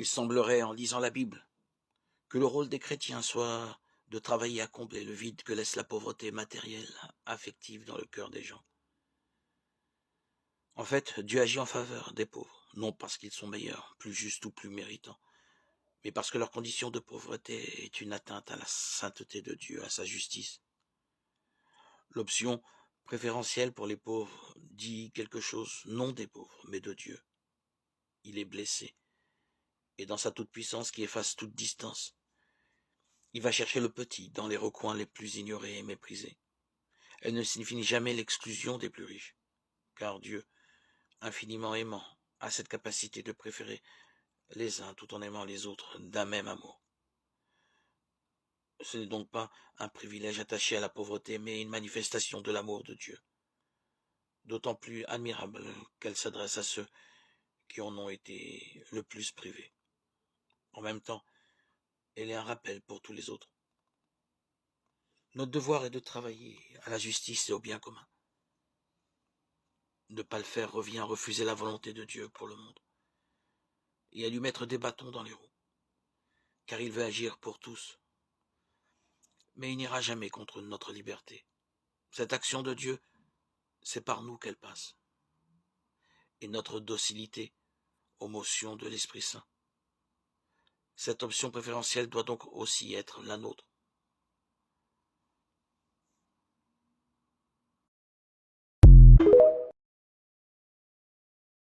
Il semblerait, en lisant la Bible, que le rôle des chrétiens soit de travailler à combler le vide que laisse la pauvreté matérielle, affective dans le cœur des gens. En fait, Dieu agit en faveur des pauvres, non parce qu'ils sont meilleurs, plus justes ou plus méritants, mais parce que leur condition de pauvreté est une atteinte à la sainteté de Dieu, à sa justice. L'option préférentielle pour les pauvres dit quelque chose non des pauvres, mais de Dieu. Il est blessé, et dans sa toute-puissance qui efface toute distance, il va chercher le petit dans les recoins les plus ignorés et méprisés. Elle ne signifie jamais l'exclusion des plus riches, car Dieu, infiniment aimant, a cette capacité de préférer les uns tout en aimant les autres d'un même amour. Ce n'est donc pas un privilège attaché à la pauvreté, mais une manifestation de l'amour de Dieu, d'autant plus admirable qu'elle s'adresse à ceux qui en ont été le plus privés. En même temps, elle est un rappel pour tous les autres. Notre devoir est de travailler à la justice et au bien commun. Ne pas le faire revient à refuser la volonté de Dieu pour le monde et à lui mettre des bâtons dans les roues, car il veut agir pour tous. Mais il n'ira jamais contre notre liberté. Cette action de Dieu, c'est par nous qu'elle passe. Et notre docilité aux motions de l'Esprit Saint. Cette option préférentielle doit donc aussi être la nôtre.